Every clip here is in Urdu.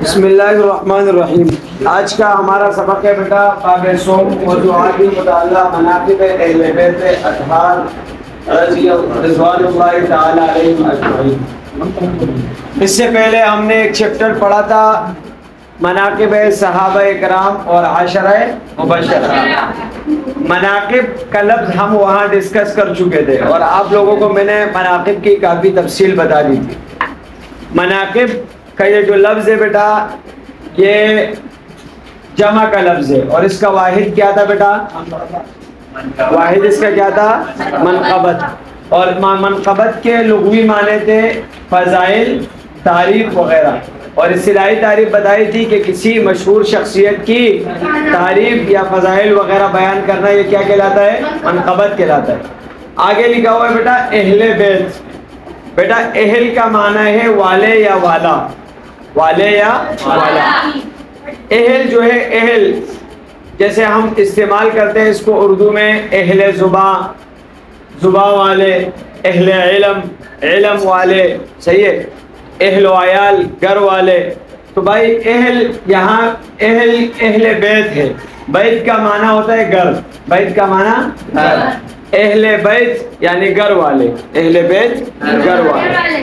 بسم اللہ الرحمن الرحیم۔ آج کا ہمارا سبق ہے بیٹا باب صوم، موضوعات مطالعہ مناقب اہل بیت اطہار رضوان اللہ تعالی علیہم اجمعین۔ اس سے پہلے ہم نے ایک چیپٹر پڑھا تھا مناقب صحابہ کرام اور عشرہ مبشرہ۔ مناقب کا لفظ ہم وہاں ڈسکس کر چکے تھے اور آپ لوگوں کو میں نے مناقب کی کافی تفصیل بتا دی تھی۔ مناقب کا یہ جو لفظ ہے بیٹا یہ جمع کا لفظ ہے اور اس کا واحد کیا تھا بیٹا؟ واحد اس کا کیا تھا؟ منقبت۔ اور منقبت کے لغوی معنی تھے فضائل، تعریف وغیرہ، اور اصطلاحی تعریف بتائی تھی کہ کسی مشہور شخصیت کی تعریف یا فضائل وغیرہ بیان کرنا یہ کیا کہلاتا ہے؟ منقبت کہلاتا ہے۔ آگے لکھا ہوا ہے بیٹا اہل بیت۔ بیٹا اہل کا معنی ہے والے یا والا، والے یا والا۔ اہل جو ہے اہل جیسے ہم استعمال کرتے ہیں اس کو اردو میں اہل زباں، زباں والے، اہل علم، علم والے، صحیح ہے، اہل و عیال، گھر والے۔ تو بھائی اہل یہاں اہل بیت ہے۔ بیت کا معنی ہوتا ہے گھر، بیت کا معنی گھر، اہل بیت یعنی گھر والے، اہل بیت گھر والے۔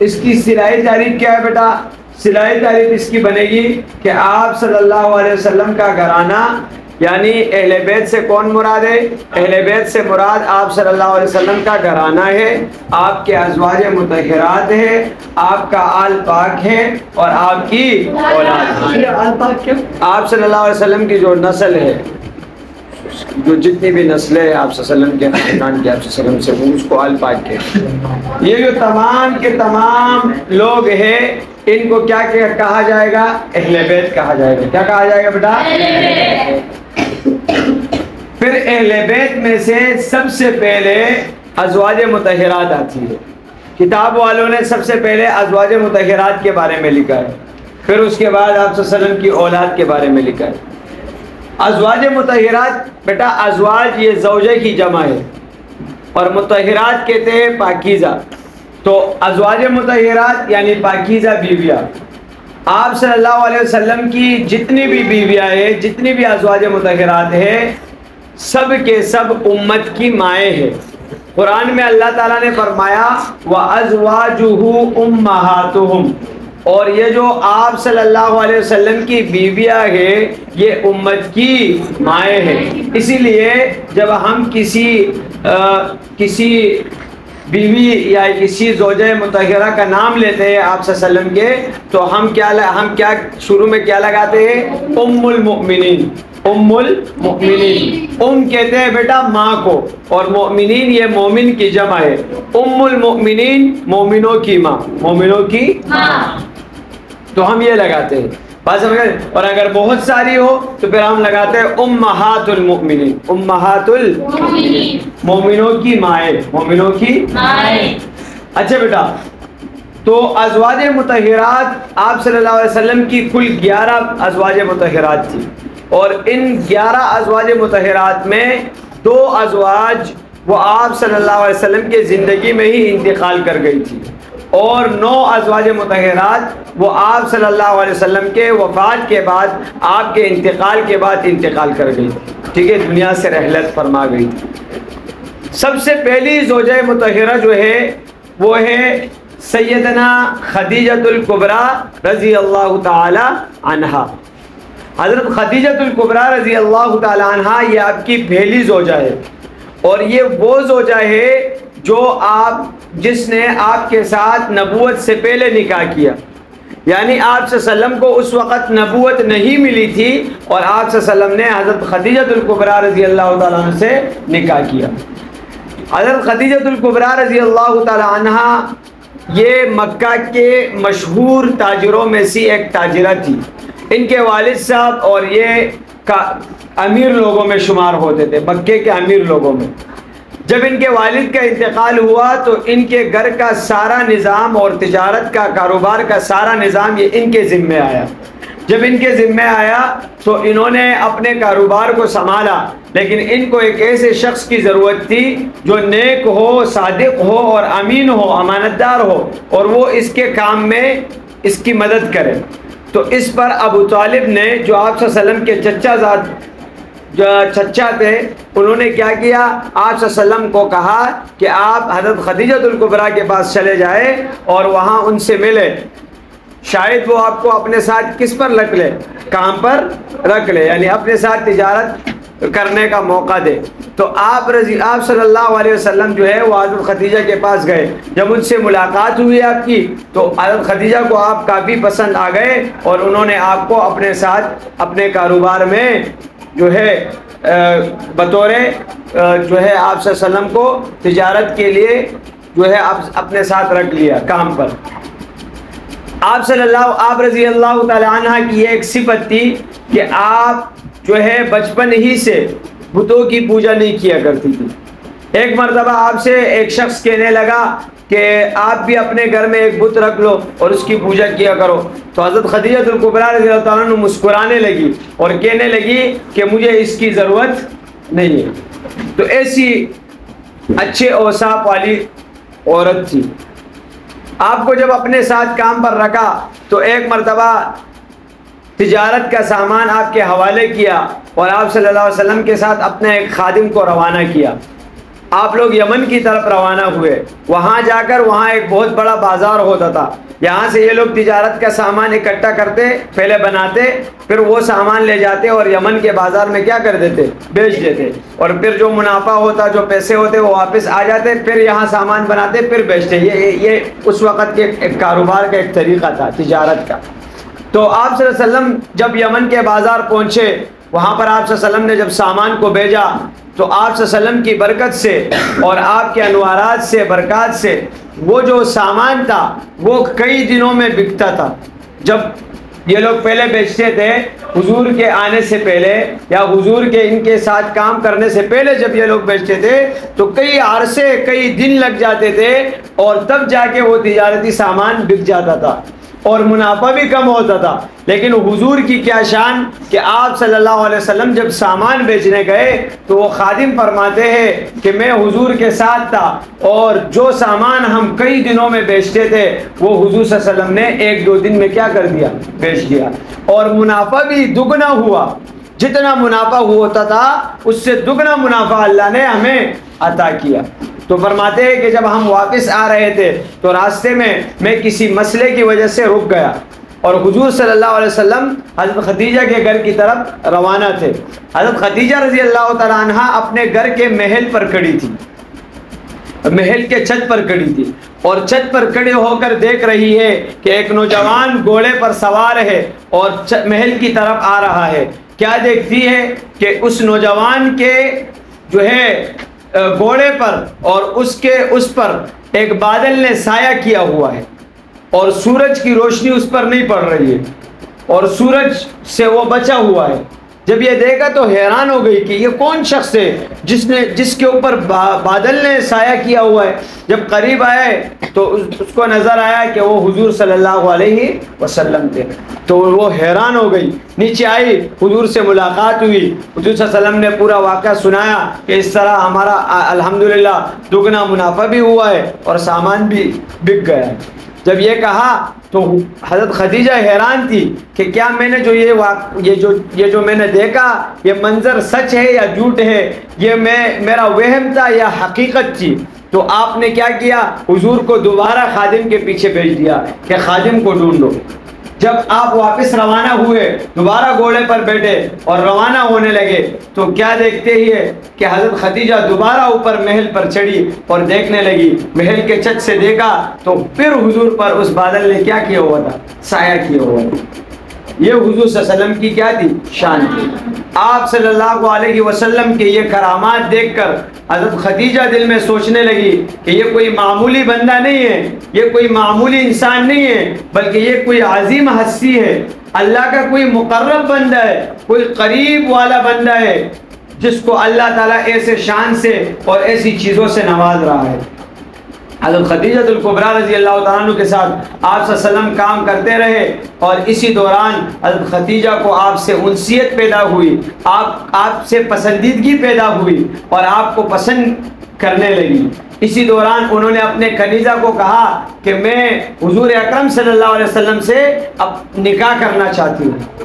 اس کی اصطلاحی تعریف کیا ہے بیٹا؟ اصطلاحی تعریف اس کی بنے گی کہ آپ صلی اللہ علیہ وسلم کا گھرانہ، یعنی اہل بیت سے کون مراد ہے؟ اہل بیت سے مراد آپ صلی اللہ علیہ وسلم کا گھرانہ ہے، آپ کے ازواج مطہرات ہے، آپ کا آل پاک ہے اور آپ کی اولاد ہے۔ آپ صلی اللہ علیہ وسلم کی جو نسل ہے، جو جتنی بھی نسلیں ہیں آپ صلی اللہ علیہ وسلم کے خاندان کے، آپ صلی اللہ علیہ وسلم سے وہ اس کو آل پاک کہتے ہیں۔ یہ جو تمام کے تمام لوگ ہیں ان کو کیا کہا جائے گا؟ اہل بیت کہا جائے گا۔ کیا کہا جائے گا بیٹا؟ پھر اہل بیت میں سے سب سے پہلے ازواج مطہرات آتی ہے۔ کتاب والوں نے سب سے پہلے ازواج مطہرات کے بارے میں لکھا ہے، پھر اس کے بعد آپ صلی اللہ علیہ وسلم کی اولاد کے بارے میں لکھا ہے۔ ازواج مطہرات بیٹا، ازواج یہ زوجہ کی جمع ہے اور مطہرات کہتے ہیں پاکیزہ۔ تو ازواج مطہرات یعنی پاکیزہ بیویاں۔ آپ صلی اللہ علیہ وسلم کی جتنی بھی بیویاں ہیں، جتنی بھی ازواج مطہرات ہیں، سب کے سب امت کی مائیں ہیں۔ قرآن میں اللہ تعالیٰ نے فرمایا وَأَزْوَاجُهُ أُمَّهَاتُهُمْ، اور یہ جو آپ صلی اللہ علیہ وسلم کی بیویاں ہیں یہ امت کی مائیں ہیں۔ اسی لیے جب ہم کسی بیوی یا کسی زوجہ مطہرہ کا نام لیتے ہیں آپ صلی اللہ علیہ وسلم کے، تو ہم کیا شروع میں کیا لگاتے ہیں؟ ام المؤمنین، ام المؤمنین۔ ام کہتے ہیں بیٹا ماں کو، اور مؤمنین یہ مومن کی جمع ہے۔ ام المؤمنین مومنوں کی ماں، مومنوں کی ماں، تو ہم یہ لگاتے ہیں۔ بات سمجھ گئے؟ اور اگر بہت ساری ہو تو پھر ہم لگاتے ہیں امہات المؤمنین، امہات المؤمنین، مومنوں کی مائیں، مومنوں کی مائیں۔ اچھا بیٹا، تو ازواج مطہرات آپ صلی اللہ علیہ وسلم کی کل 11 ازواج مطہرات تھی، اور ان 11 ازواج مطہرات میں 2 ازواج وہ آپ صلی اللہ علیہ وسلم کے زندگی میں ہی انتقال کر گئی تھی، اور 9 ازواج مطہرات وہ آپ صلی اللہ علیہ وسلم کے وفات کے بعد، آپ کے انتقال کے بعد انتقال کر گئی، ٹھیک ہے، دنیا سے رحلت فرما گئی۔ سب سے پہلی زوجہ مطہرہ جو ہے وہ ہے سیدنا خدیجۃ الکبریٰ رضی اللہ تعالی عنہا۔ حضرت خدیجۃ الکبریٰ رضی اللہ تعالی عنہا یہ آپ کی پہلی زوجہ ہے، اور یہ وہ زوجہ ہے جس نے آپ کے ساتھ نبوت سے پہلے نکاح کیا، یعنی آپ صلی اللہ علیہ وسلم کو اس وقت نبوت نہیں ملی تھی اور آپ صلی اللہ علیہ وسلم نے حضرت خدیجۃ الکبریٰ رضی اللہ تعالیٰ عنہ سے نکاح کیا۔ حضرت خدیجۃ الکبریٰ رضی اللہ تعالیٰ عنہ یہ مکہ کے مشہور تاجروں میں سے ایک تاجرہ تھی۔ ان کے والد صاحب اور یہ امیر لوگوں میں شمار ہوتے تھے، مکے کے امیر لوگوں میں۔ جب ان کے والد کا انتقال ہوا تو ان کے گھر کا سارا نظام اور تجارت کا، کاروبار کا سارا نظام یہ ان کے ذمے آیا۔ جب ان کے ذمے آیا تو انہوں نے اپنے کاروبار کو سنبھالا، لیکن ان کو ایک ایسے شخص کی ضرورت تھی جو نیک ہو، صادق ہو اور امین ہو، امانت دار ہو، اور وہ اس کے کام میں اس کی مدد کرے۔ تو اس پر ابو طالب نے جو آپ صلی اللہ علیہ وسلم کے چچا تھے، انہوں نے کیا کیا، آپ صلی اللہ علیہ وسلم کو کہا کہ آپ حضرت خدیجہ الکبریٰ کے پاس چلے جائیں اور وہاں ان سے ملے، شاید وہ آپ کو اپنے ساتھ کس پر رکھ لے، کام پر رکھ لے، یعنی اپنے ساتھ تجارت کرنے کا موقع دے۔ تو آپ صلی اللہ علیہ وسلم جو ہے وہ حضرت خدیجہ کے پاس گئے۔ جب ان سے ملاقات ہوئی آپ کی تو حضرت خدیجہ کو آپ کافی پسند آ گئے اور انہوں نے آپ کو اپنے ساتھ اپنے کاروبار میں جو ہے بطور جو ہے آپ صلی اللہ علیہ وسلم کو تجارت کے لیے جو ہے آپ اپنے ساتھ رکھ لیا کام پر۔ آپ رضی اللہ تعالی عنہ کی یہ ایک صفت تھی کہ آپ جو ہے بچپن ہی سے بتوں کی پوجا نہیں کیا کرتی تھی۔ ایک مرتبہ آپ سے ایک شخص کہنے لگا کہ آپ بھی اپنے گھر میں ایک بت رکھ لو اور اس کی پوجا کیا کرو، تو حضرت خدیجہ الکبریٰ رضی اللہ تعالیٰ عنہ مسکرانے لگی اور کہنے لگی کہ مجھے اس کی ضرورت نہیں ہے۔ تو ایسی اچھے اوصاف والی عورت تھی۔ آپ کو جب اپنے ساتھ کام پر رکھا تو ایک مرتبہ تجارت کا سامان آپ کے حوالے کیا اور آپ صلی اللہ علیہ وسلم کے ساتھ اپنے ایک خادم کو روانہ کیا۔ آپ لوگ یمن کی طرف روانہ ہوئے۔ وہاں جا کر وہاں ایک بہت بڑا بازار ہوتا تھا، یہاں سے یہ لوگ تجارت کا سامان اکٹھا کرتے، پہلے بناتے، پھر وہ سامان لے جاتے اور یمن کے بازار میں کیا کر دیتے، بیچ دیتے، اور پھر جو منافع ہوتا، جو پیسے ہوتے وہ واپس آ جاتے، پھر یہاں سامان بناتے، پھر بیچتے۔ یہ اس وقت کے ایک کاروبار کا ایک طریقہ تھا تجارت کا۔ تو آپ صلی اللہ علیہ وسلم جب یمن کے بازار پہنچے، وہاں پر آپ صلی اللہ علیہ وسلم نے جب سامان کو بھیجا تو آپ صلی اللہ علیہ وسلم کی برکت سے اور آپ کے انوارات سے، برکات سے وہ جو سامان تھا وہ کئی دنوں میں بکتا تھا۔ جب یہ لوگ پہلے بیچتے تھے حضور کے آنے سے پہلے یا حضور کے ان کے ساتھ کام کرنے سے پہلے، جب یہ لوگ بیچتے تھے تو کئی عرصے، کئی دن لگ جاتے تھے اور تب جا کے وہ تجارتی سامان بک جاتا تھا اور منافع بھی کم ہوتا تھا۔ لیکن حضور کی کیا شان کہ آپ صلی اللہ علیہ وسلم جب سامان بیچنے گئے تو وہ خادم فرماتے ہیں کہ میں حضور کے ساتھ تھا اور جو سامان ہم کئی دنوں میں بیچتے تھے وہ حضور صلی اللہ علیہ وسلم نے ایک دو دن میں کیا کر دیا، بیچ دیا، اور منافع بھی دگنا ہوا۔ جتنا منافع ہوتا تھا اس سے دگنا منافع اللہ نے ہمیں عطا کیا۔ تو فرماتے ہیں کہ جب ہم واپس آ رہے تھے تو راستے میں کسی مسئلے کی وجہ سے رک گیا اور حضور صلی اللہ علیہ وسلم حضرت خدیجہ کے گھر کی طرف روانہ تھے۔ حضرت خدیجہ رضی اللہ تعالیٰ عنہ اپنے گھر کے محل پر کھڑی تھی، محل کے چھت پر کھڑی تھی اور چھت پر کھڑے ہو کر دیکھ رہی ہے کہ ایک نوجوان گھوڑے پر سوار ہے اور محل کی طرف آ رہا ہے۔ کیا دیکھتی ہے کہ اس نوجوان کے جو ہے گھوڑے پر اور اس پر ایک بادل نے سایہ کیا ہوا ہے اور سورج کی روشنی اس پر نہیں پڑ رہی ہے اور سورج سے وہ بچا ہوا ہے۔ جب یہ دیکھا تو حیران ہو گئی کہ یہ کون شخص ہے جس کے اوپر بادل نے سایہ کیا ہوا ہے۔ جب قریب آئے تو اس کو نظر آیا کہ وہ حضور صلی اللہ علیہ وسلم تھے، تو وہ حیران ہو گئی، نیچے آئی، حضور سے ملاقات ہوئی، حضور صلی اللہ علیہ وسلم نے پورا واقعہ سنایا کہ اس طرح ہمارا الحمدللہ دگنا منافع بھی ہوا ہے اور سامان بھی بک گیا ہے۔ جب یہ کہا تو حضرت خدیجہ حیران تھی کہ کیا میں نے یہ جو میں نے دیکھا یہ منظر سچ ہے یا جھوٹ ہے، یہ میرا وہم تھا یا حقیقت تھی۔ تو آپ نے کیا کیا، حضور کو دوبارہ خادم کے پیچھے بھیج دیا کہ خادم کو ڈھونڈو۔ جب آپ واپس روانہ ہوئے، دوبارہ گھوڑے پر بیٹھے اور روانہ ہونے لگے تو کیا دیکھتے ہی ہے کہ حضرت خدیجہ دوبارہ اوپر محل پر چڑھی اور دیکھنے لگی۔ محل کے چھت سے دیکھا تو پھر حضور پر اس بادل نے کیا کیا ہوا تھا، سایہ کیا ہوا تھا۔ یہ حضور صلی اللہ علیہ وسلم کی کیا تھی، شان تھی۔ آپ صلی اللہ علیہ وسلم کے یہ کرامات دیکھ کر حضرت خدیجہ دل میں سوچنے لگی کہ یہ کوئی معمولی بندہ نہیں ہے، یہ کوئی معمولی انسان نہیں ہے، بلکہ یہ کوئی عظیم ہستی ہے، اللہ کا کوئی مقرب بندہ ہے، کوئی قریب والا بندہ ہے جس کو اللہ تعالیٰ ایسے شان سے اور ایسی چیزوں سے نواز رہا ہے۔ حضرت خدیجہ الکبریٰ رضی اللہ تعالیٰ عنہ کے ساتھ آپ صلی اللہ علیہ وسلم کام کرتے رہے اور اسی دوران حضرت خدیجہ کو آپ سے انسیت پیدا ہوئی، آپ سے پسندیدگی پیدا ہوئی اور آپ کو پسند کرنے لگی۔ اسی دوران انہوں نے اپنے کنیزہ کو کہا کہ میں حضور اکرم صلی اللہ علیہ وسلم سے اب نکاح کرنا چاہتی ہوں،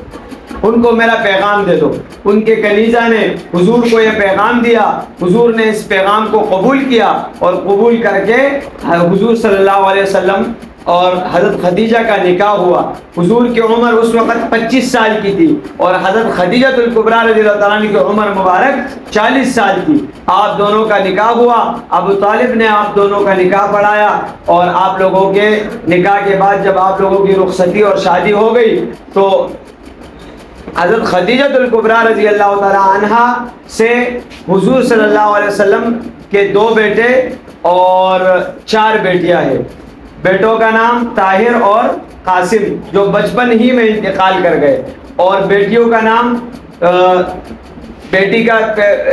ان کو میرا پیغام دے دو۔ ان کے کنیزہ نے حضور کو یہ پیغام دیا، حضور نے اس پیغام کو قبول کیا اور قبول کر کے حضور صلی اللہ علیہ وسلم اور حضرت خدیجہ کا نکاح ہوا۔ حضور کی عمر اس وقت 25 سال کی تھی اور حضرت خدیجہ الکبریٰ رضی اللہ تعالیٰ عنہ کی عمر مبارک 40 سال کی۔ آپ دونوں کا نکاح ہوا، ابو طالب نے آپ دونوں کا نکاح پڑھایا، اور آپ لوگوں کے نکاح کے بعد جب آپ لوگوں کی رخصتی اور شادی ہو گئی تو حضرت خدیجہ الکبریٰ رضی اللہ تعالیٰ عنہ سے حضور صلی اللہ علیہ وسلم کے 2 بیٹے اور 4 بیٹیاں ہیں۔ بیٹوں کا نام طاہر اور قاسم جو بچپن ہی میں انتقال کر گئے، اور بیٹیوں کا نام بیٹی کا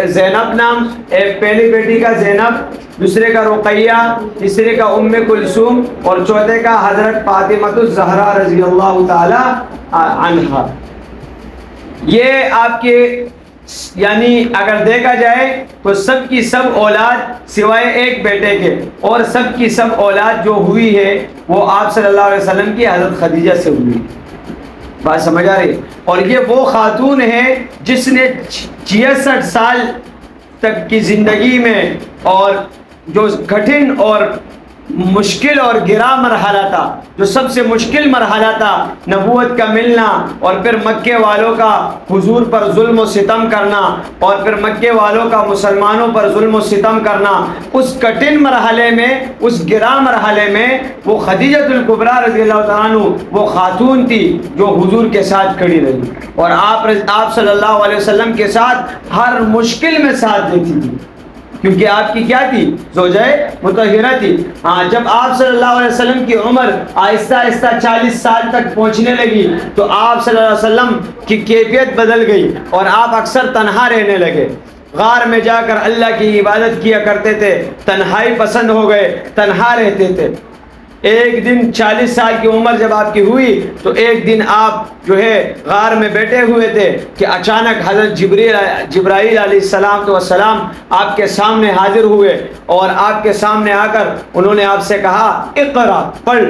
زینب نام، ایک پہلی بیٹی کا زینب، دوسرے کا رقیہ، تیسرے کا ام کلثوم اور چوتھے کا حضرت فاطمہ الزہرا رضی اللہ تعالی عنہا۔ یہ آپ کے یعنی اگر دیکھا جائے تو سب کی سب اولاد سوائے ایک بیٹے کے، اور سب کی سب اولاد جو ہوئی ہے وہ آپ صلی اللہ علیہ وسلم کی حضرت خدیجہ سے ہوئی۔ بات سمجھ آ رہی؟ اور یہ وہ خاتون ہے جس نے 66 سال تک کی زندگی میں اور جو کٹھن اور مشکل اور گرا مرحلہ تھا، جو سب سے مشکل مرحلہ تھا، نبوت کا ملنا اور پھر مکے والوں کا حضور پر ظلم و ستم کرنا اور پھر مکے والوں کا مسلمانوں پر ظلم و ستم کرنا، اس کٹھن مرحلے میں، اس گرا مرحلے میں وہ خدیجہ الکبریٰ رضی اللہ تعالیٰ عنہ وہ خاتون تھی جو حضور کے ساتھ کھڑی رہی اور آپ صلی اللہ علیہ وسلم کے ساتھ ہر مشکل میں ساتھ دیتی تھی، کیونکہ آپ کی کیا تھی؟ زوجہ مطہرہ تھی۔ ہاں، جب آپ صلی اللہ علیہ وسلم کی عمر آہستہ آہستہ 40 سال تک پہنچنے لگی تو آپ صلی اللہ علیہ وسلم کی کیفیت بدل گئی اور آپ اکثر تنہا رہنے لگے، غار میں جا کر اللہ کی عبادت کیا کرتے تھے، تنہائی پسند ہو گئے، تنہا رہتے تھے۔ ایک دن 40 سال کی عمر جب آپ کی ہوئی تو ایک دن آپ جو ہے غار میں بیٹھے ہوئے تھے کہ اچانک حضرت جبرائیل علیہ السلام آپ کے سامنے حاضر ہوئے اور آپ کے سامنے آ کر انہوں نے آپ سے کہا اقرا، پڑھ۔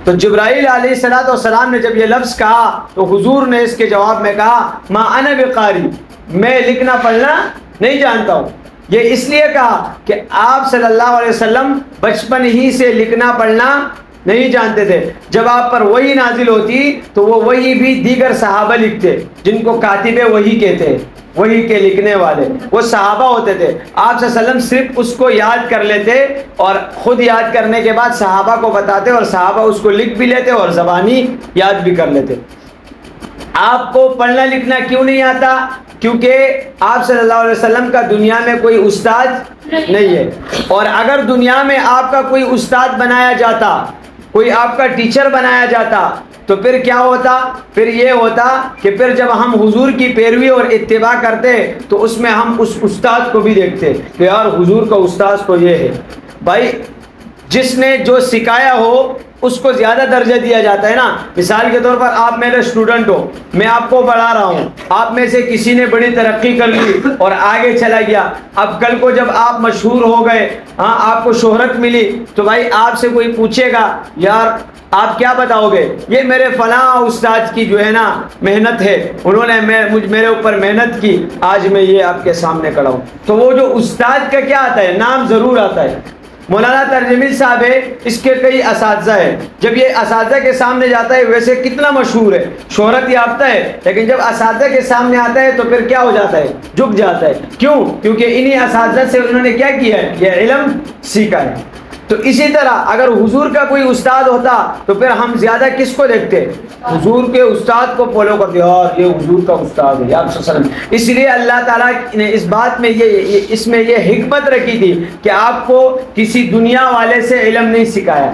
تو جبرائیل علیہ السلام نے جب یہ لفظ کہا تو حضور نے اس کے جواب میں کہا ما انا بقاری، میں لکھنا پڑھنا نہیں جانتا ہوں۔ یہ اس لیے کہا کہ آپ صلی اللہ علیہ وسلم بچپن ہی سے لکھنا پڑھنا نہیں جانتے تھے۔ جب آپ پر وحی نازل ہوتی تو وہ وحی بھی دیگر صحابہ لکھتے، جن کو کاتب وحی کہتے ہیں، وحی کے لکھنے والے وہ صحابہ ہوتے تھے۔ آپ صلی اللہ علیہ وسلم صرف اس کو یاد کر لیتے اور خود یاد کرنے کے بعد صحابہ کو بتاتے اور صحابہ اس کو لکھ بھی لیتے اور زبانی یاد بھی کر لیتے۔ آپ کو پڑھنا لکھنا کیوں نہیں آتا؟ کیونکہ آپ صلی اللہ علیہ وسلم کا دنیا میں کوئی استاد نہیں ہے، اور اگر دنیا میں آپ کا کوئی استاد بنایا جاتا، کوئی آپ کا ٹیچر بنایا جاتا تو پھر کیا ہوتا؟ پھر یہ ہوتا کہ پھر جب ہم حضور کی پیروی اور اتباع کرتے تو اس میں ہم اس استاد کو بھی دیکھتے کہ یار حضور کا استاد تو یہ ہے۔ بھائی جس نے جو سکھایا ہو اس کو زیادہ درجہ دیا جاتا ہے نا۔ مثال کے طور پر آپ میرے اسٹوڈنٹ ہو، میں آپ کو پڑھا رہا ہوں، آپ میں سے کسی نے بڑی ترقی کر لی اور آگے چلا گیا، اب کل کو جب آپ مشہور ہو گئے، ہاں آپ کو شہرت ملی تو بھائی آپ سے کوئی پوچھے گا یار آپ کیا بتاؤ گے؟ یہ میرے فلاں استاد کی جو ہے نا محنت ہے، انہوں نے میرے اوپر محنت کی، آج میں یہ آپ کے سامنے کھڑا ہوں۔ تو وہ جو استاد کا کیا آتا ہے؟ نام ضرور آتا ہے۔ مولانا ترجمیل صاحب ہے، اس کے کئی اساتذہ ہیں، جب یہ اساتذہ کے سامنے جاتا ہے ویسے کتنا مشہور ہے، شہرت یافتہ ہے، لیکن جب اساتذہ کے سامنے آتا ہے تو پھر کیا ہو جاتا ہے؟ جھک جاتا ہے۔ کیوں؟ کیونکہ انہی اساتذہ سے انہوں نے کیا کیا ہے؟ یہ علم سیکھا ہے۔ تو اسی طرح اگر حضور کا کوئی استاد ہوتا تو پھر ہم زیادہ کس کو دیکھتے؟ حضور کے استاد کو فالو کرتے، یار یہ حضور کا استاد ہے یا صلی اللہ علیہ وسلم۔ اس لیے اللہ تعالیٰ نے اس بات میں اس میں یہ حکمت رکھی تھی کہ آپ کو کسی دنیا والے سے علم نہیں سکھایا،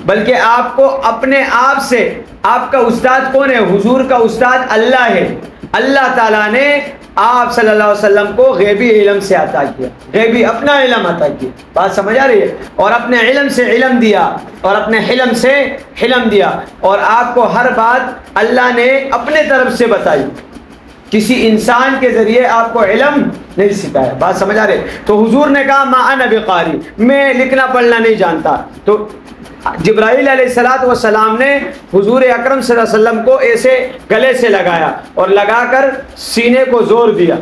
بلکہ آپ کو اپنے آپ سے، آپ کا استاد کون ہے؟ حضور کا استاد اللہ ہے۔ اللہ تعالیٰ نے آپ صلی اللہ علیہ وسلم کو غیبی علم سے عطا کیا، غیبی اپنا علم عطا کیا۔ بات سمجھ آ رہی ہے؟ اور اپنے علم سے علم دیا اور اپنے حلم سے حلم دیا، اور آپ کو ہر بات اللہ نے اپنے طرف سے بتائی۔ کسی انسان کے ذریعے آپ کو علم نہیں سکھایا. بات سمجھ آ رہے؟ تو حضور نے کہا ما انا بقاری، میں لکھنا پڑھنا نہیں جانتا. تو جبرائیل علیہ السلام نے حضور اکرم صلی اللہ علیہ وسلم کو ایسے گلے سے لگایا اور لگا کر سینے کو زور دیا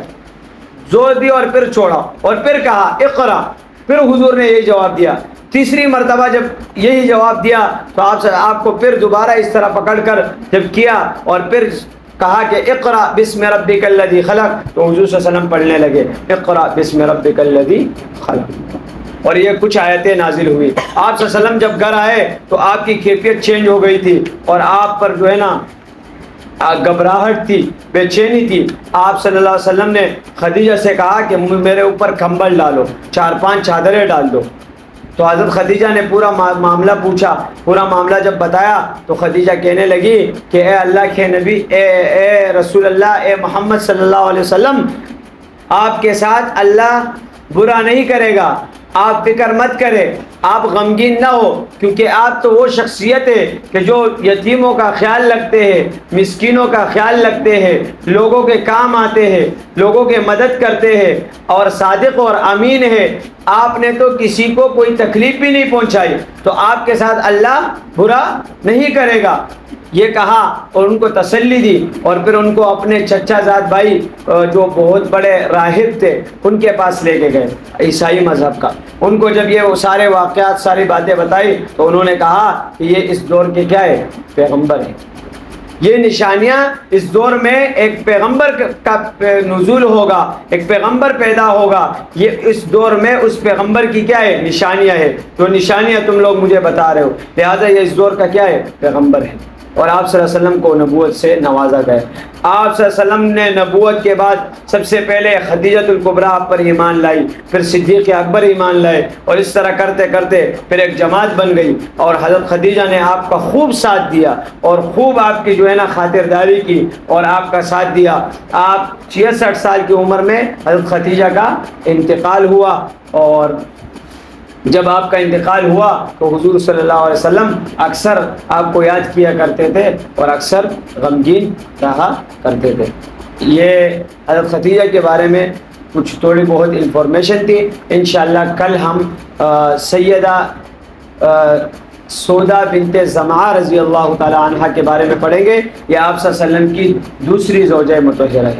اور پھر چھوڑا اور پھر کہا اقرا. پھر حضور نے یہی جواب دیا. تیسری مرتبہ جب یہی جواب دیا تو آپ کو پھر دوبارہ اس طرح پکڑ کر جب کیا اور پھر کہا کہ اقرا بسم ربک الذی خلق، تو حضور صلی اللہ علیہ وسلم پڑھنے لگے اقرا بسم ربک الذی خلق. اور یہ کچھ آیتیں نازل ہوئی. آپ صلی اللہ علیہ وسلم جب گھر آئے تو آپ کی کیفیت چینج ہو گئی تھی اور آپ پر جو ہے نا گھبراہٹ تھی، بے چینی تھی. آپ صلی اللہ علیہ وسلم نے خدیجہ سے کہا کہ میرے اوپر کمبل ڈالو، 4-5 چادریں ڈال دو. تو حضرت خدیجہ نے پورا معاملہ پوچھا. پورا معاملہ جب بتایا تو خدیجہ کہنے لگی کہ اے اللہ کے نبی، اے رسول اللہ، اے محمد صلی اللہ علیہ وسلم، آپ کے ساتھ اللہ برا نہیں کرے گا، آپ فکر مت کرے، آپ غمگین نہ ہو، کیونکہ آپ تو وہ شخصیت ہے کہ جو یتیموں کا خیال رکھتے ہیں، مسکینوں کا خیال رکھتے ہیں، لوگوں کے کام آتے ہیں، لوگوں کے مدد کرتے ہیں اور صادق اور امین ہے. آپ نے تو کسی کو کوئی تکلیف بھی نہیں پہنچائی، تو آپ کے ساتھ اللہ برا نہیں کرے گا. یہ کہا اور ان کو تسلی دی اور پھر ان کو اپنے چچا زاد بھائی جو بہت بڑے راہب تھے ان کے پاس لے کے گئے، عیسائی مذہب کا. ان کو جب یہ وہ سارے واقعات، ساری باتیں بتائی تو انہوں نے کہا کہ یہ اس دور کے کیا ہے؟ پیغمبر ہے. یہ نشانیاں اس دور میں ایک پیغمبر کا نزول ہوگا، ایک پیغمبر پیدا ہوگا. یہ اس دور میں اس پیغمبر کی کیا ہے؟ نشانیاں ہے. تو نشانیاں تم لوگ مجھے بتا رہے ہو، لہٰذا یہ اس دور کا کیا ہے؟ پیغمبر ہے. اور آپ صلی اللہ علیہ وسلم کو نبوت سے نوازا گیا. آپ صلی اللہ علیہ وسلم نے نبوت کے بعد سب سے پہلے خدیجۃ الکبریٰ آپ پر ایمان لائی، پھر صدیق اکبر ایمان لائے اور اس طرح کرتے کرتے پھر ایک جماعت بن گئی. اور حضرت خدیجہ نے آپ کا خوب ساتھ دیا اور خوب آپ کی جو ہے نا خاطرداری کی اور آپ کا ساتھ دیا. آپ 66 سال کی عمر میں حضرت خدیجہ کا انتقال ہوا اور جب آپ کا انتقال ہوا تو حضور صلی اللہ علیہ وسلم اکثر آپ کو یاد کیا کرتے تھے اور اکثر غمگین رہا کرتے تھے. یہ حضرت خدیجہ کے بارے میں کچھ تھوڑی بہت انفارمیشن تھی. انشاءاللہ کل ہم سیدہ سودا بنت زمعہ رضی اللہ تعالی عنہا کے بارے میں پڑھیں گے. یہ آپ صلی اللہ علیہ وسلم کی دوسری زوجہ مطہرہ ہے.